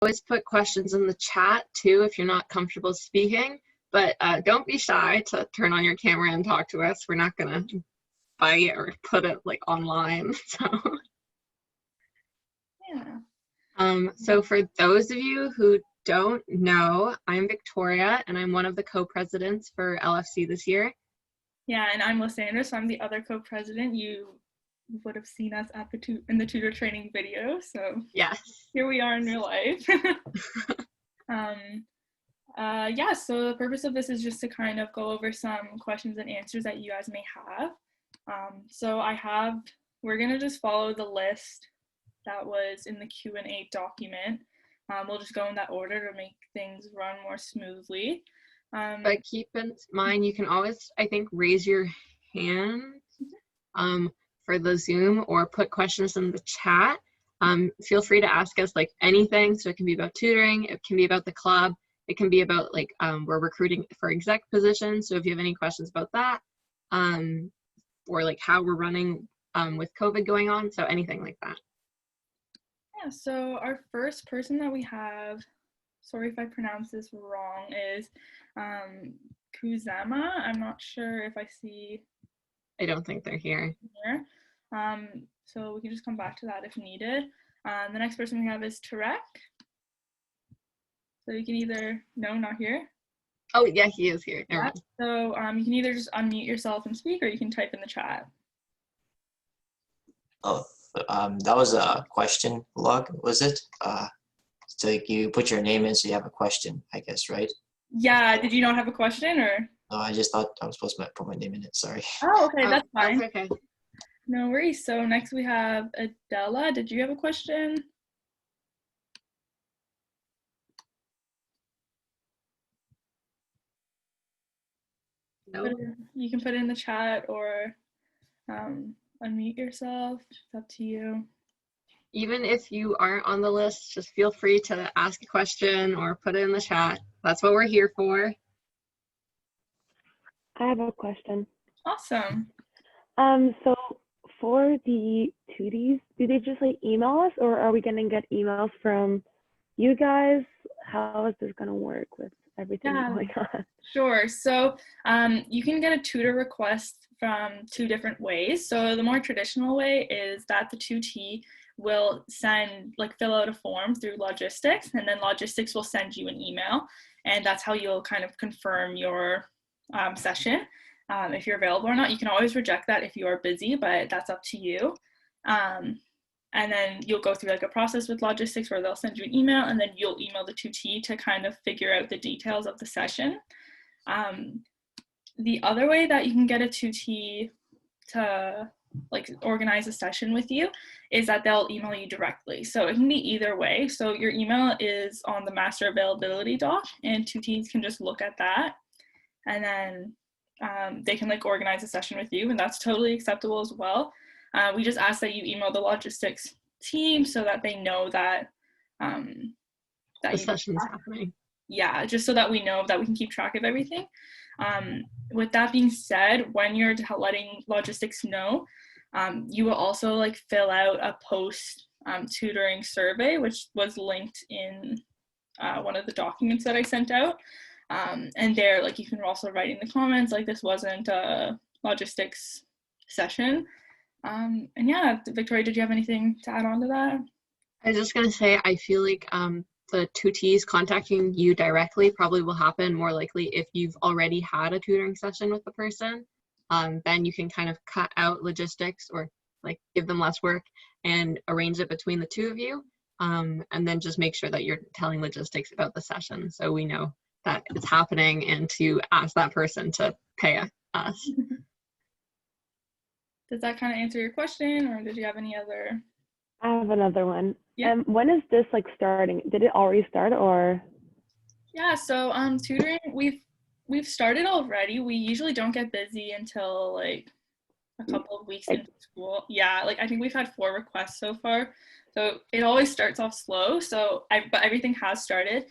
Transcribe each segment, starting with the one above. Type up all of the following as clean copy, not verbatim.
always put questions in the chat too if you're not comfortable speaking, but don't be shy to turn on your camera and talk to us. We're not gonna bite or put it like online. So yeah. So for those of you who don't know, I'm Victoria and I'm one of the co-presidents for LFC this year. Yeah, and I'm Lysandra, so I'm the other co-president. You would have seen us at in the tutor training video, so yes, here we are in real life. Yeah, so the purpose of this is just to kind of go over some questions and answers that you guys may have. So we're gonna just follow the list that was in the Q&A document. We'll just go in that order to make things run more smoothly. But keep in mind, you can always, I think, raise your hand for the Zoom or put questions in the chat. Feel free to ask us like anything. So it can be about tutoring, it can be about the club, it can be about like we're recruiting for exec positions. So if you have any questions about that, or like how we're running with COVID going on, so anything like that. Yeah, so our first person that we have, sorry if I pronounce this wrong, is Kuzama. I'm not sure if I see. I don't think they're here. So we can just come back to that if needed. The next person we have is Tarek. So you can either, no, not here. Oh yeah, he is here. Yeah. So you can either just unmute yourself and speak, or you can type in the chat. Oh, that was a question log, was it? So you put your name in, so you have a question, I guess, right? Yeah. Did you not have a question, or? No, I just thought I was supposed to put my name in it. Sorry. Oh, okay, that's fine. That's okay. No worries. So next we have Adela. Did you have a question? No. You can put it in the chat or unmute yourself. It's up to you. Even if you aren't on the list, just feel free to ask a question or put it in the chat. That's what we're here for. I have a question. Awesome. So for the tuties, do they just like email us, or are we gonna get emails from you guys? How is this gonna work with everything going on? Sure. So you can get a tutor request from two different ways. So the more traditional way is that the tutee will fill out a form through logistics, and then logistics will send you an email, and that's how you'll kind of confirm your session. If you're available or not. You can always reject that if you are busy, but that's up to you. And then you'll go through like a process with logistics where they'll send you an email, and then you'll email the tutee to kind of figure out the details of the session. The other way that you can get a tutee to like organize a session with you is that they'll email you directly. So it can be either way. So your email is on the master availability doc, and tutees can just look at that, and then they can like organize a session with you, and that's totally acceptable as well. We just ask that you email the logistics team so that they know that the session's happening. Yeah, just so that we know that we can keep track of everything. With that being said, when you're letting logistics know, you will also like fill out a post tutoring survey, which was linked in one of the documents that I sent out. And there, like, you can also write in the comments, like, this wasn't a logistics session. And yeah, Victoria, did you have anything to add on to that? I was just gonna say, I feel like the tutees contacting you directly probably will happen more likely if you've already had a tutoring session with the person. Then you can kind of cut out logistics or like give them less work and arrange it between the two of you. And then just make sure that you're telling logistics about the session so we know that it's happening and to ask that person to pay us. Does that kind of answer your question, or did you have any other? I have another one. Yeah. When is this like starting? Did it already start, or? Yeah, so tutoring, we've started already. We usually don't get busy until like a couple of weeks into school. Yeah, like I think we've had 4 requests so far. So it always starts off slow. But everything has started.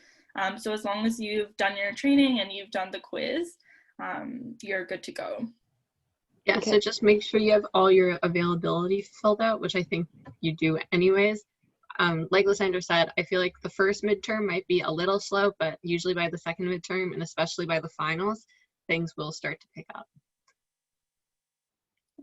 So as long as you've done your training and you've done the quiz, you're good to go. Yeah, okay. So just make sure you have all your availability filled out, which I think you do anyways. like Lysandra said, I feel like the first midterm might be a little slow, but usually by the second midterm, and especially by the finals, things will start to pick up.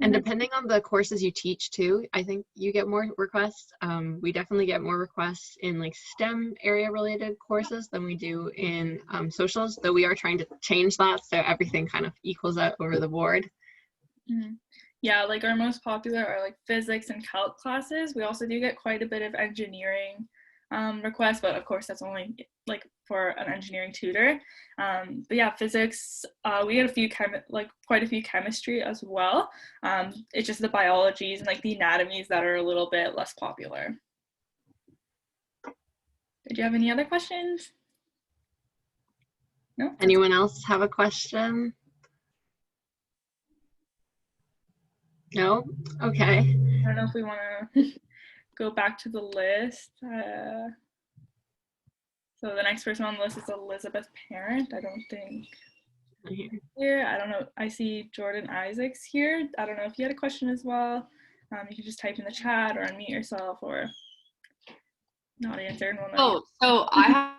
And depending on the courses you teach too, I think you get more requests. We definitely get more requests in like STEM area related courses than we do in socials, though we are trying to change that so everything kind of equals out over the board. Yeah, like our most popular are like physics and calc classes. We also do get quite a bit of engineering requests, but of course that's only like for an engineering tutor. But yeah, physics, we get quite a few chemistry as well. It's just the biologies and like the anatomies that are a little bit less popular. Did you have any other questions? No? Anyone else have a question? No? Okay. I don't know if we want to go back to the list. So the next person on the list is Elizabeth Parent. I don't think here. I don't know. I see Jordan Isaacs here. I don't know if you had a question as well. You can just type in the chat or unmute yourself or not answer. And we'll so I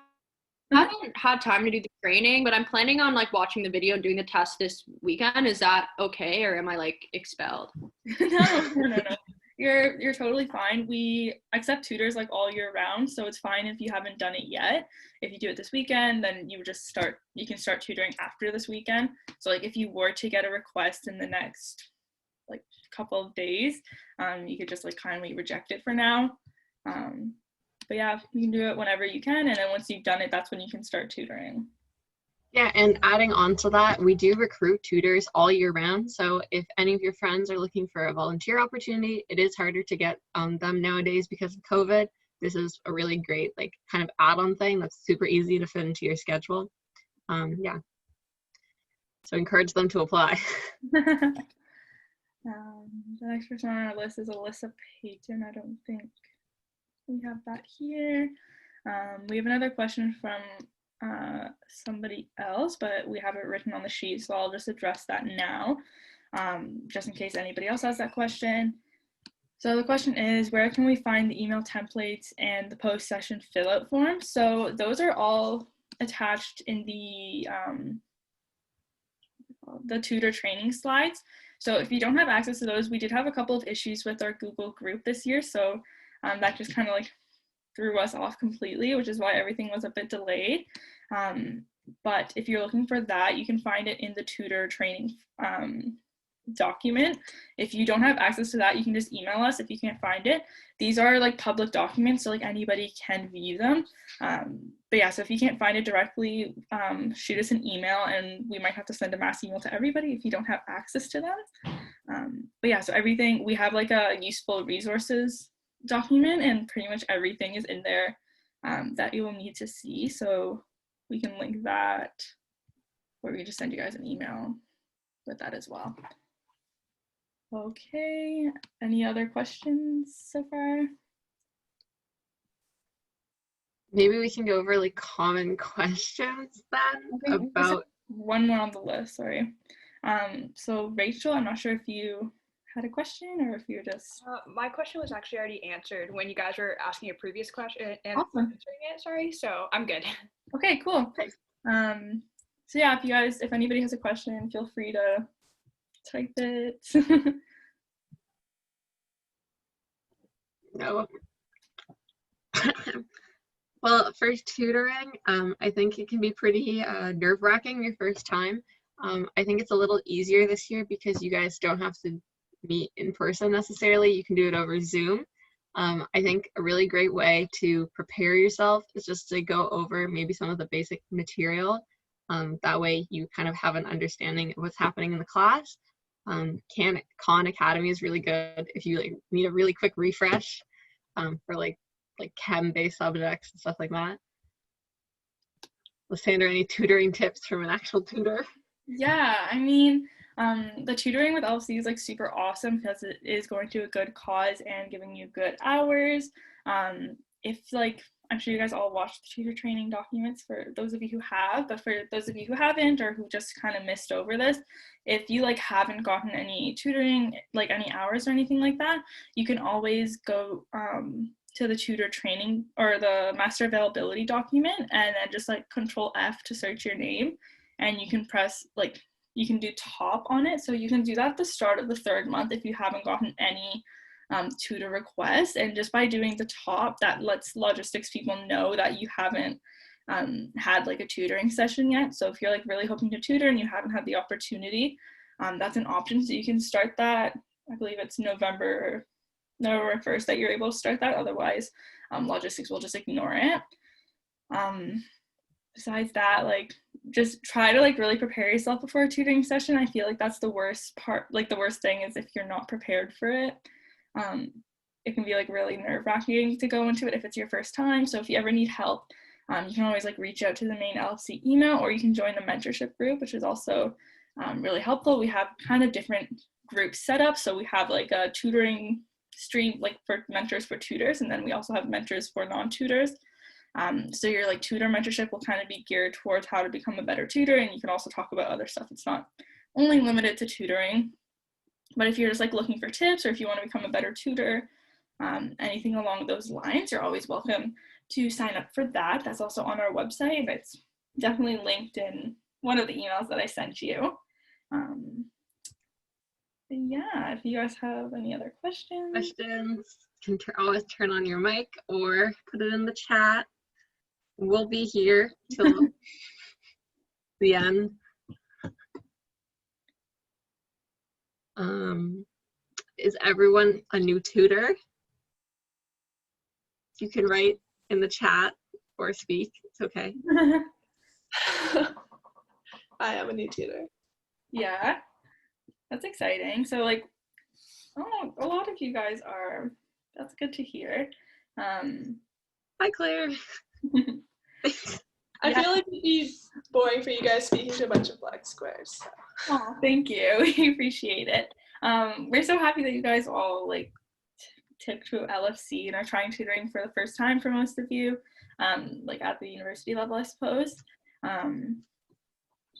haven't had time to do the training, but I'm planning on like watching the video and doing the test this weekend. Is that okay, or am I like expelled? No. You're totally fine. We accept tutors like all year round, so it's fine if you haven't done it yet. If you do it this weekend, then you can start tutoring after this weekend. So like if you were to get a request in the next like couple of days, you could just like kindly reject it for now. But yeah, you can do it whenever you can, and then once you've done it, that's when you can start tutoring. Yeah, and adding on to that, we do recruit tutors all year round. So if any of your friends are looking for a volunteer opportunity, it is harder to get them nowadays because of COVID. This is a really great like kind of add-on thing that's super easy to fit into your schedule. Yeah. So encourage them to apply. The next person on our list is Alyssa Payton. I don't think we have that here. We have another question from somebody else, but we have it written on the sheet, so I'll just address that now, just in case anybody else has that question. So the question is, where can we find the email templates and the post-session fill-out forms? So those are all attached in the tutor training slides. So if you don't have access to those, we did have a couple of issues with our Google group this year, so that just kind of like threw us off completely, which is why everything was a bit delayed. But if you're looking for that, you can find it in the tutor training document. If you don't have access to that, you can just email us if you can't find it. These are like public documents, so like anybody can view them. But yeah, so if you can't find it directly, shoot us an email and we might have to send a mass email to everybody if you don't have access to them. But yeah, so everything, we have like a useful resources document and pretty much everything is in there that you will need to see. So we can link that, or we can just send you guys an email with that as well. Okay, any other questions so far? Maybe we can go over like common questions then about one more on the list, sorry. So Rachel, I'm not sure if you had a question or if you're just my question was actually already answered when you guys were asking your previous question and awesome. answering it, sorry, so I'm good. Okay, cool. So yeah, if anybody has a question, feel free to type it. No. Well, for tutoring, I think it can be pretty nerve-wracking your first time. I think it's a little easier this year because you guys don't have to meet in person necessarily. You can do it over Zoom. I think a really great way to prepare yourself is just to go over maybe some of the basic material. That way you kind of have an understanding of what's happening in the class. Khan Academy is really good if you like need a really quick refresh for like chem-based subjects and stuff like that. Lysandra, any tutoring tips from an actual tutor? Yeah, I mean, the tutoring with LFC is like super awesome because it is going to a good cause and giving you good hours. If like, I'm sure you guys all watched the tutor training documents for those of you who have, but for those of you who haven't or who just kind of missed over this, if you like haven't gotten any tutoring, like any hours or anything like that, you can always go to the tutor training or the master availability document, and then just like Control F to search your name, and you can press like, you can do top on it. So you can do that at the start of the 3rd month if you haven't gotten any tutor requests, and just by doing the top, that lets logistics people know that you haven't had like a tutoring session yet. So if you're like really hoping to tutor and you haven't had the opportunity, that's an option. So you can start that. I believe it's November 1st that you're able to start that. Otherwise, logistics will just ignore it. Besides that, like, just try to like really prepare yourself before a tutoring session. I feel like that's the worst part. Like the worst thing is if you're not prepared for it. It can be like really nerve-wracking to go into it if it's your first time. So if you ever need help, you can always like reach out to the main LFC email, or you can join the mentorship group, which is also really helpful. We have kind of different groups set up. So we have like a tutoring stream like for mentors for tutors, and then we also have mentors for non-tutors. So your like tutor mentorship will kind of be geared towards how to become a better tutor, and you can also talk about other stuff. It's not only limited to tutoring, but if you're just like looking for tips, or if you want to become a better tutor, anything along those lines, you're always welcome to sign up for that. That's also on our website. It's definitely linked in one of the emails that I sent you. Yeah, if you guys have any other questions. You can always turn on your mic or put it in the chat. We'll be here till the end. Is everyone a new tutor? You can write in the chat or speak. It's okay. I am a new tutor. Yeah, that's exciting. So like, oh, a lot of you guys are. That's good to hear. Hi, Claire. I feel like it'd be boring for you guys speaking to a bunch of black squares. So. Oh, thank you. We appreciate it. We're so happy that you guys all like took to LFC and are trying tutoring for the first time for most of you, like at the university level, I suppose.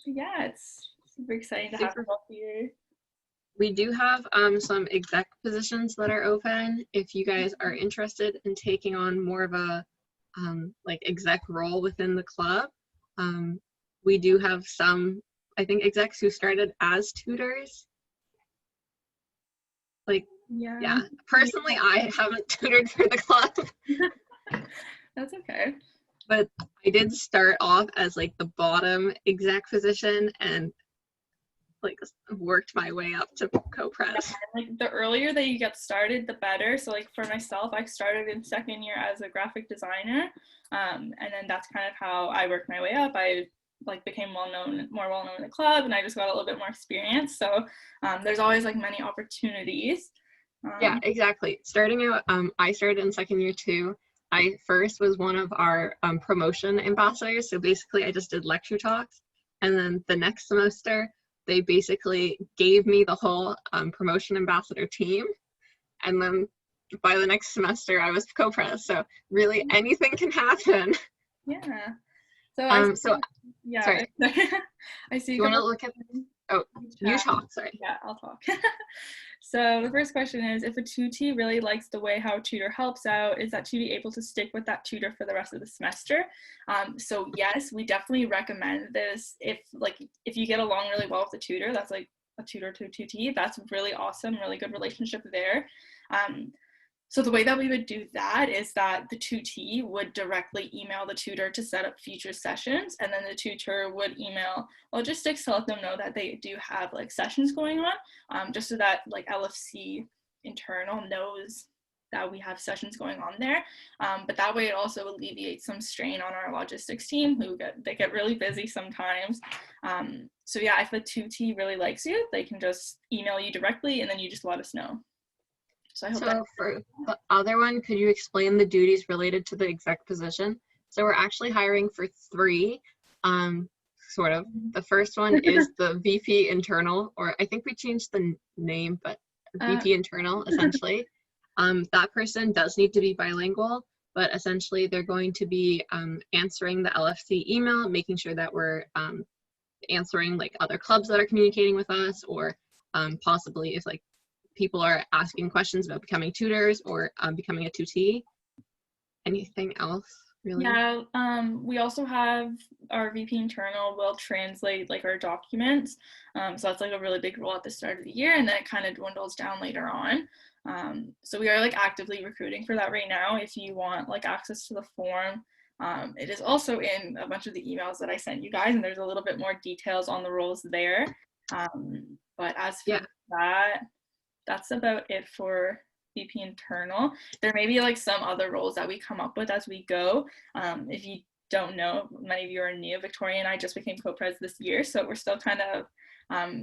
Yeah, it's super exciting to have you all here. We do have some exec positions that are open. If you guys are interested in taking on more of a like exec role within the club, we do have some, I think, execs who started as tutors. Like, yeah. Personally, I haven't tutored for the club. That's okay. But I did start off as like the bottom exec position and like worked my way up to co-pres. Like the earlier that you get started, the better. So like for myself, I started in 2nd year as a graphic designer, and then that's kind of how I worked my way up. I like became more well known in the club, and I just got a little bit more experience. So there's always like many opportunities. Yeah, exactly. Starting out, I started in 2nd year too. I first was one of our promotion ambassadors. So basically I just did lecture talks, and then the next semester they basically gave me the whole promotion ambassador team. And then by the next semester, I was co-pres. So really anything can happen. Yeah. Yeah. Sorry. I see. You want to look at, oh, you talk, sorry. Yeah, I'll talk. So the first question is, if a tutee really likes the way how a tutor helps out, is that tutee able to stick with that tutor for the rest of the semester? So yes, we definitely recommend this. If you get along really well with the tutor, that's like a tutor to a tutee, that's really awesome, really good relationship there. So the way that we would do that is that the tutee would directly email the tutor to set up future sessions, and then the tutor would email logistics to let them know that they do have like sessions going on, just so that like LFC internal knows that we have sessions going on there. But that way it also alleviates some strain on our logistics team they get really busy sometimes. So yeah, if a tutee really likes you, they can just email you directly, and then you just let us know. So I hope for the other one, could you explain the duties related to the exec position? So we're actually hiring for 3, sort of. The first one is the VP internal, or I think we changed the name, but VP internal, essentially. That person does need to be bilingual, but essentially they're going to be answering the LFC email, making sure that we're answering like other clubs that are communicating with us, or possibly if like people are asking questions about becoming tutors or becoming a tutee. anything else really. Yeah, we also have our VP internal will translate like our documents. So that's like a really big role at the start of the year, and then it kind of dwindles down later on. So we are like actively recruiting for that right now. If you want like access to the form, it is also in a bunch of the emails that I sent you guys, and there's a little bit more details on the roles there. But as for that, that's about it for VP internal. There may be like some other roles that we come up with as we go. If you don't know, many of you are new. Victoria and I just became co-pres this year, so we're still kind of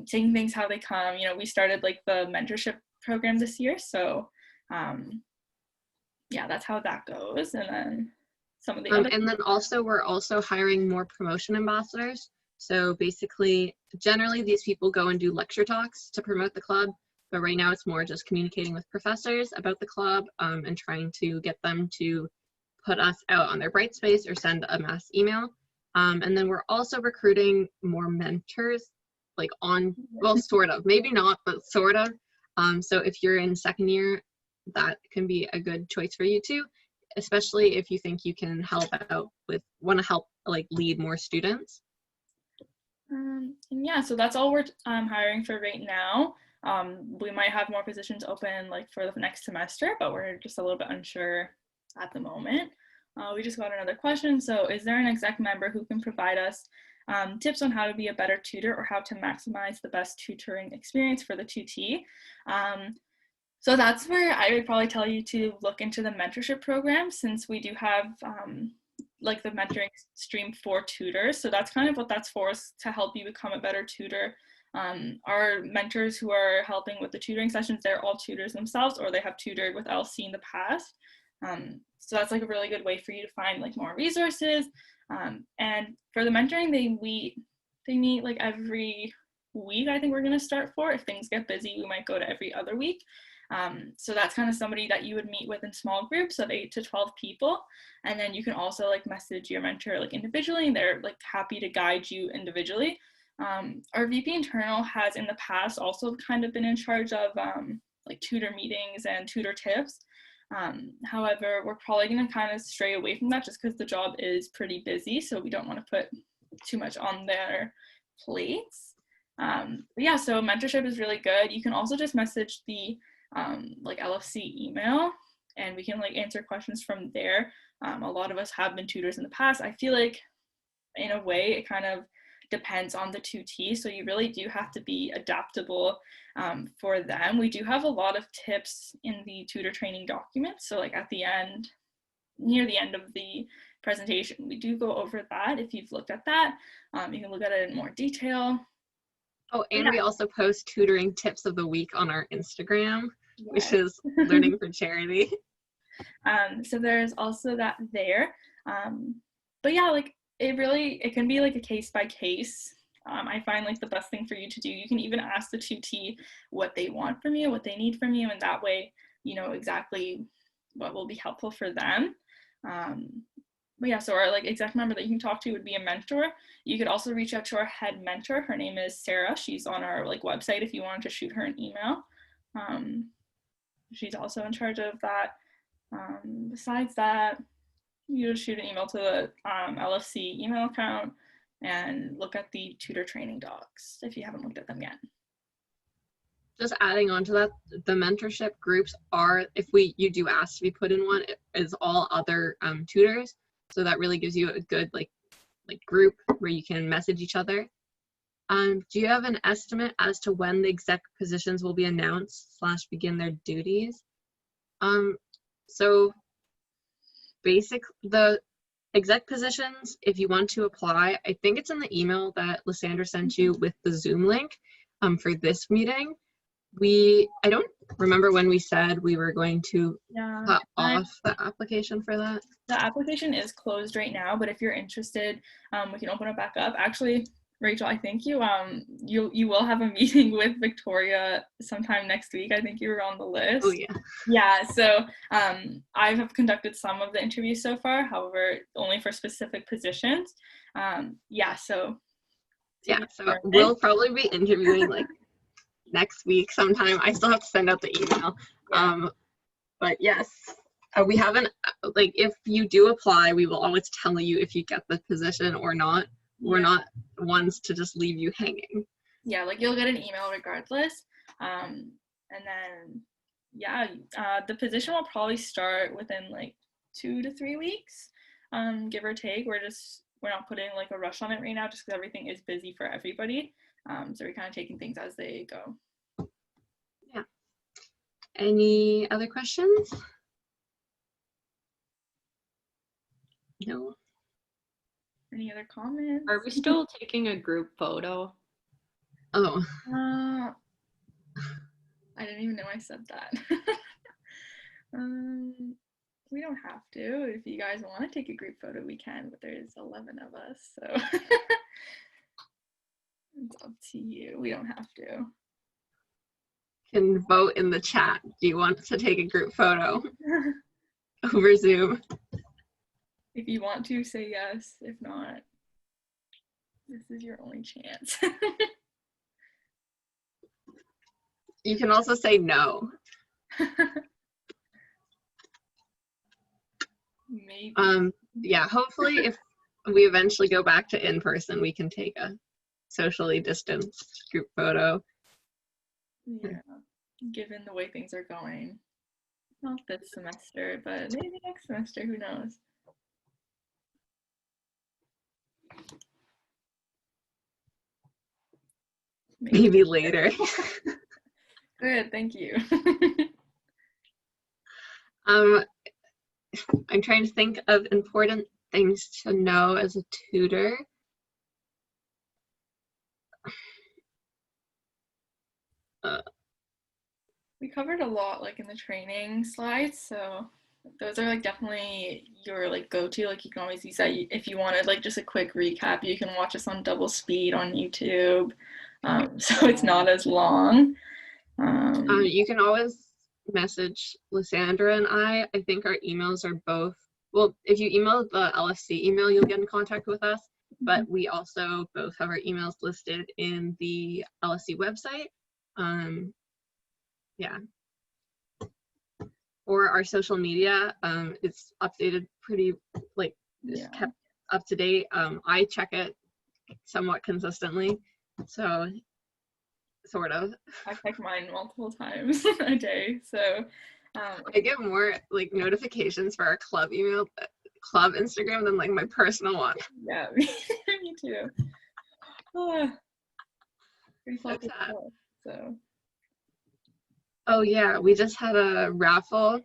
taking things how they come. You know, we started like the mentorship program this year, so yeah, that's how that goes. And then some of the other and then also we're also hiring more promotion ambassadors. So basically, generally these people go and do lecture talks to promote the club, but right now it's more just communicating with professors about the club and trying to get them to put us out on their Brightspace or send a mass email. And then we're also recruiting more mentors, like on, well, sort of, maybe not, but sort of. So if you're in second year, that can be a good choice for you too, especially if you think you can help out with, want to help like lead more students. And yeah, so that's all we're hiring for right now. We might have more positions open like for the next semester, but we're just a little bit unsure at the moment. We just got another question. So is there an exec member who can provide us tips on how to be a better tutor or how to maximize the best tutoring experience for the 2T? So that's where I would probably tell you to look into the mentorship program, since we do have like the mentoring stream for tutors. So that's kind of what that's for, is to help you become a better tutor. Our mentors who are helping with the tutoring sessions, they're all tutors themselves, or they have tutored with LFC in the past. So that's like a really good way for you to find like more resources. And for the mentoring, they meet like every week. I think we're going to start for. If things get busy, we might go to every other week. So that's kind of somebody that you would meet with in small groups of 8 to 12 people. And then you can also like message your mentor like individually, and they're like happy to guide you individually. Our VP internal has in the past also kind of been in charge of like tutor meetings and tutor tips. However, we're probably going to kind of stray away from that just because the job is pretty busy, so we don't want to put too much on their plates. But yeah, so mentorship is really good. You can also just message the like LFC email, and we can like answer questions from there. A lot of us have been tutors in the past. I feel like in a way it kind of depends on the 2T, so you really do have to be adaptable for them. We do have a lot of tips in the tutor training document, so like at the end, near the end of the presentation, we do go over that. If you've looked at that, you can look at it in more detail. Oh, and we also post tutoring tips of the week on our Instagram, which is Learning for Charity. So there's also that there. But yeah, like it can be like a case by case. I find like the best thing for you to do, you can even ask the 2T what they want from you, what they need from you, and that way you know exactly what will be helpful for them. But yeah, so our like exec member that you can talk to would be a mentor. You could also reach out to our head mentor. Her name is Sarah. She's on our like website if you wanted to shoot her an email. She's also in charge of that. Besides that, you just shoot an email to the LFC email account and look at the tutor training docs if you haven't looked at them yet. Just adding on to that, the mentorship groups are, if you do ask to be put in one, it is all other tutors. So that really gives you a good like group where you can message each other. Do you have an estimate as to when the exec positions will be announced / begin their duties? So the exec positions, if you want to apply, I think it's in the email that Lysandra sent you with the Zoom link for this meeting. I don't remember when we said we were going to cut off the application for that. The application is closed right now, but if you're interested, we can open it back up. Actually, Rachel, I think you will have a meeting with Victoria sometime next week. I think you were on the list. Oh yeah. Yeah, so I have conducted some of the interviews so far, however, only for specific positions. So we'll probably be interviewing like next week sometime. I still have to send out the email. But yes, We haven't, like, if you do apply, we will always tell you if you get the position or not. We're not ones to just leave you hanging. Yeah, like you'll get an email regardless. And then, yeah, the position will probably start within like 2 to 3 weeks, give or take. We're not putting like a rush on it right now just because everything is busy for everybody. So we're kind of taking things as they go. Yeah. Any other questions? No. Any other comments? Are we still taking a group photo? Oh. I didn't even know I said that. We don't have to. If you guys want to take a group photo, we can, but there's 11 of us, so it's up to you. We don't have to. Can vote in the chat. Do you want to take a group photo over Zoom? If you want to, say yes. If not, this is your only chance. You can also say no. Maybe. Yeah, hopefully if we eventually go back to in-person, we can take a socially distanced group photo. Yeah, given the way things are going. Not this semester, but maybe next semester, who knows? Maybe later. Good, thank you. I'm trying to think of important things to know as a tutor. We covered a lot like in the training slides, so those are like definitely your like go-to. Like you can always use that if you wanted like just a quick recap. You can watch us on double speed on YouTube, so it's not as long. You can always message Lysandra and I. I think our emails are both, well, if you email the LFC email, you'll get in contact with us, but we also both have our emails listed in the LFC website. Yeah. Or our social media, it's updated pretty, like, it's kept up to date. I check it somewhat consistently, so sort of. I check mine multiple times a day, so I get more like notifications for our club email, club Instagram than like my personal one. Yeah, me too. Pretty So sad. So. Oh yeah, we just had a raffle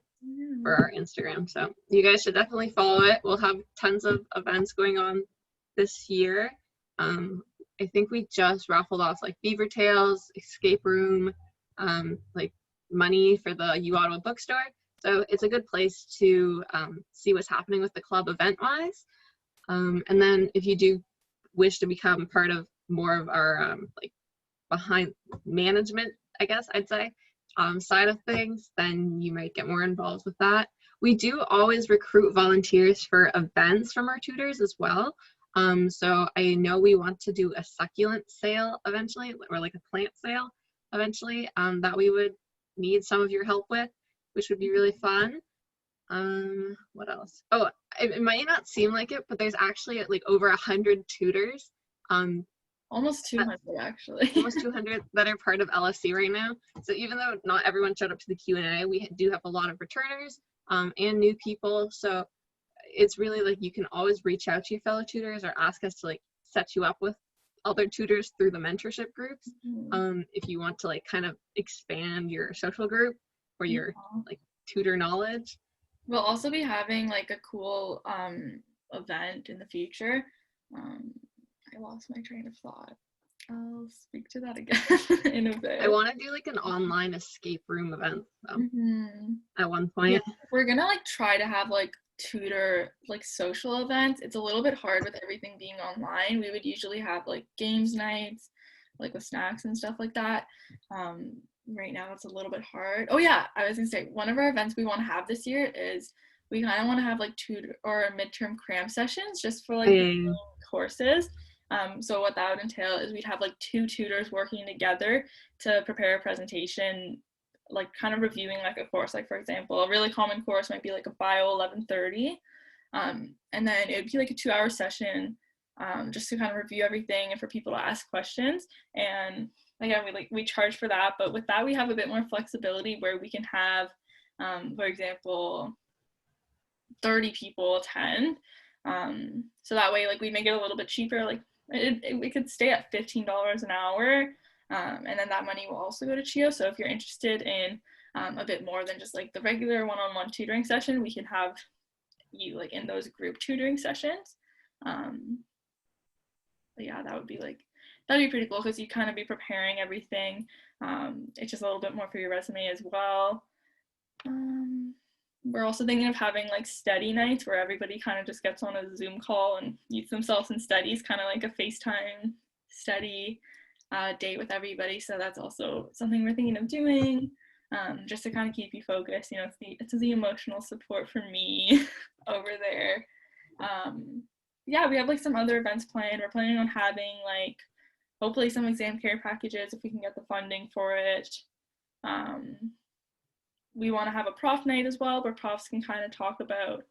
for our Instagram, so you guys should definitely follow it. We'll have tons of events going on this year. I think we just raffled off like Beaver Tales, Escape Room, like money for the U Ottawa bookstore. So it's a good place to see what's happening with the club event-wise. And then if you do wish to become part of more of our like behind management, I guess I'd say, side of things, then you might get more involved with that. We do always recruit volunteers for events from our tutors as well. So I know we want to do a succulent sale eventually, or like a plant sale eventually, that we would need some of your help with, which would be really fun. What else? Oh, it might not seem like it, but there's actually like over 100 tutors. Almost 200 actually. Almost 200 that are part of LFC right now. So even though not everyone showed up to the Q&A, we do have a lot of returners and new people. So it's really like you can always reach out to your fellow tutors or ask us to like set you up with other tutors through the mentorship groups. If you want to like kind of expand your social group or your like tutor knowledge. We'll also be having like a cool event in the future. I lost my train of thought. I'll speak to that again in a bit. I want to do like an online escape room event at one point. Yeah, we're gonna like try to have like tutor like social events. It's a little bit hard with everything being online. We would usually have like games nights, like with snacks and stuff like that. Right now it's a little bit hard. Oh yeah, I was gonna say one of our events we want to have this year is we kind of want to have like tutor or midterm cram sessions just for like courses. So what that would entail is we'd have like 2 tutors working together to prepare a presentation like kind of reviewing like a course. Like for example, a really common course might be like a bio 11:30, and then it'd be like a 2-hour session, just to kind of review everything and for people to ask questions. And again, we charge for that, but with that we have a bit more flexibility where we can have, for example, 30 people attend. So that way, like, we make it a little bit cheaper. Like we could stay at $15 an hour, and then that money will also go to CHIO. So if you're interested in a bit more than just like the regular one-on-one tutoring session, we can have you like in those group tutoring sessions. But yeah, that'd be pretty cool because you kind of be preparing everything. It's just a little bit more for your resume as well. We're also thinking of having like study nights where everybody kind of just gets on a Zoom call and mutes themselves and studies, kind of like a FaceTime study date with everybody. So that's also something we're thinking of doing, just to kind of keep you focused. You know, it's the emotional support for me over there. Yeah, we have like some other events planned. We're planning on having like hopefully some exam care packages if we can get the funding for it. We want to have a prof night as well, where profs can kind of talk about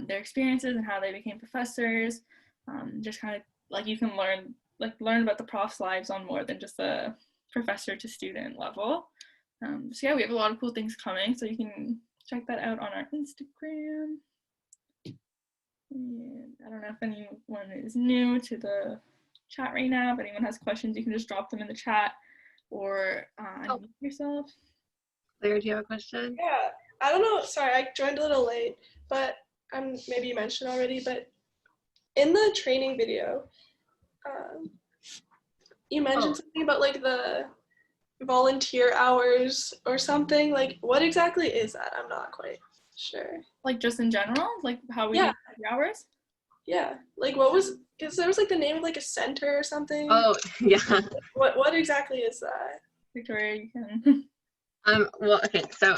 their experiences and how they became professors. Just kind of like you can learn about the profs' lives on more than just a professor to student level. So yeah, we have a lot of cool things coming, so you can check that out on our Instagram. And I don't know if anyone is new to the chat right now. If anyone has questions, you can just drop them in the chat or unmute yourself. Claire, do you have a question? Yeah, I don't know. Sorry, I joined a little late, but maybe you mentioned already, but in the training video, you mentioned something about like the volunteer hours or something. Like, what exactly is that? I'm not quite sure. Like just in general, like how we do the hours? Yeah, like what was, because there was like the name of like a center or something. Oh, yeah. What exactly is that? Victoria, you can. Well, okay, so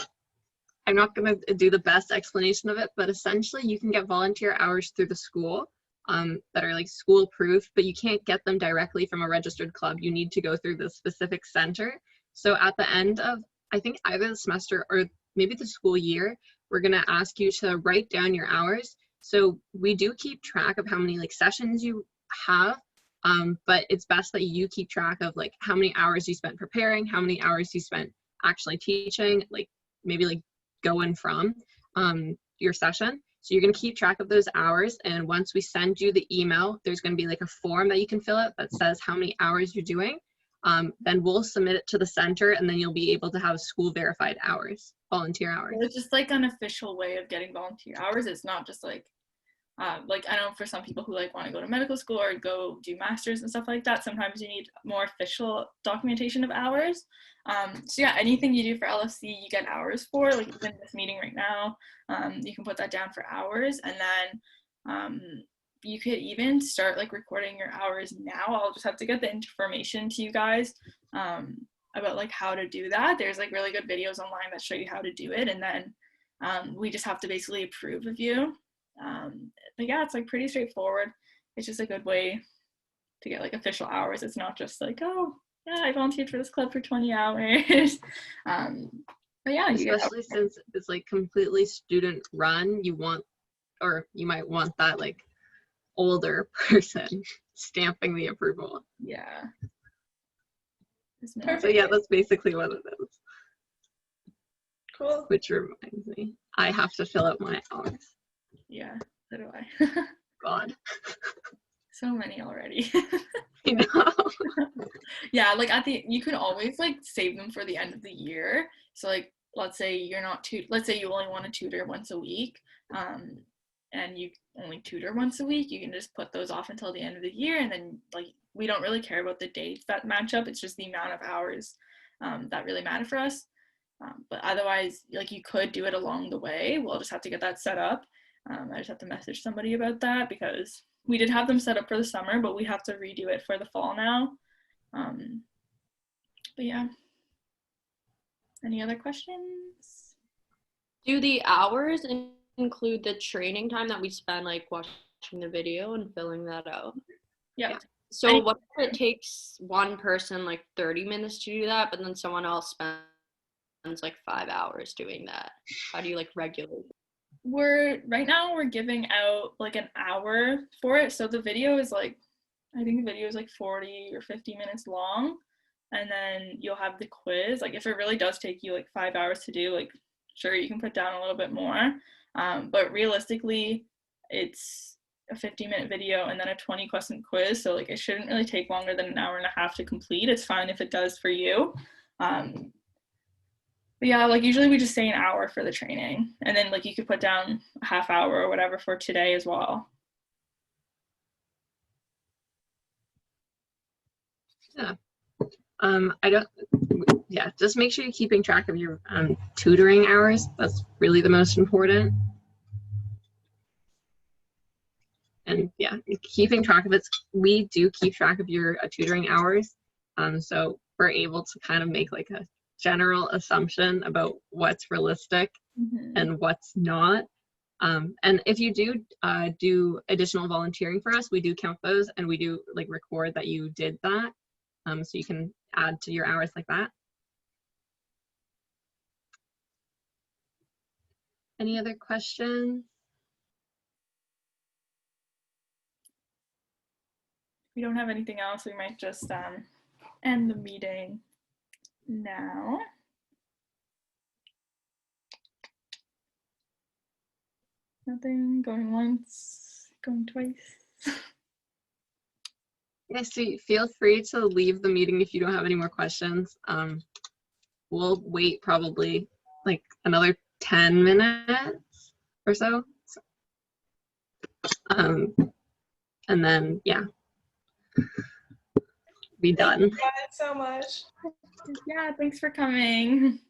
I'm not going to do the best explanation of it, but essentially you can get volunteer hours through the school that are like school approved, but you can't get them directly from a registered club. You need to go through the specific center. So at the end of, I think either the semester or maybe the school year, we're going to ask you to write down your hours. So we do keep track of how many like sessions you have, but it's best that you keep track of like how many hours you spent preparing, how many hours you spent actually teaching, like maybe like going from your session. So you're going to keep track of those hours, and once we send you the email, there's going to be like a form that you can fill out that says how many hours you're doing. Then we'll submit it to the center, and then you'll be able to have school verified hours, volunteer hours. It's just like an official way of getting volunteer hours. It's not just like I know for some people who like want to go to medical school or go do masters and stuff like that, sometimes you need more official documentation of hours. So yeah, anything you do for LFC, you get hours for. Like even this meeting right now, you can put that down for hours, and then you could even start like recording your hours now. I'll just have to get the information to you guys about like how to do that. There's like really good videos online that show you how to do it, and then we just have to basically approve of you. But yeah, it's like pretty straightforward. It's just a good way to get like official hours. It's not just like, oh yeah, I volunteered for this club for 20 hours. But yeah, especially since it's like completely student run, you might want that like older person stamping the approval. Yeah. So yeah, that's basically what it is. Cool. Which reminds me, I have to fill out my hours. Yeah, so do I. God. So many already. I know. Yeah, like you can always like save them for the end of the year. So like, let's say let's say you only want to tutor once a week, and you only tutor once a week, you can just put those off until the end of the year, and then like we don't really care about the dates that match up. It's just the amount of hours that really matter for us. But otherwise, like you could do it along the way. We'll just have to get that set up. I just have to message somebody about that because we did have them set up for the summer, but we have to redo it for the fall now. But yeah. Any other questions? Do the hours include the training time that we spend like watching the video and filling that out? Yeah. So what if it takes one person like 30 minutes to do that, but then someone else spends spends like 5 hours doing that? How do you like regulate? Right now we're giving out like an hour for it. So the video is like, I think the video is like 40 or 50 minutes long. And then you'll have the quiz. Like if it really does take you like 5 hours to do, like sure, you can put down a little bit more. But realistically, it's a 50-minute video and then a 20-question quiz. So like it shouldn't really take longer than an hour and a half to complete. It's fine if it does for you. But yeah, like usually we just say an hour for the training, and then like you could put down a half hour or whatever for today as well. Yeah. Just make sure you're keeping track of your tutoring hours. That's really the most important. And yeah, keeping track of it. We do keep track of your tutoring hours. So we're able to kind of make like a general assumption about what's realistic and what's not. And if you do additional volunteering for us, we do count those and we do like record that you did that. So you can add to your hours like that. Any other questions? We don't have anything else. We might just end the meeting now. Nothing. Going once, going twice. Yes, so feel free to leave the meeting if you don't have any more questions. We'll wait probably like another 10 minutes or so. And then, yeah, be done. Thank you guys so much. Yeah, thanks for coming.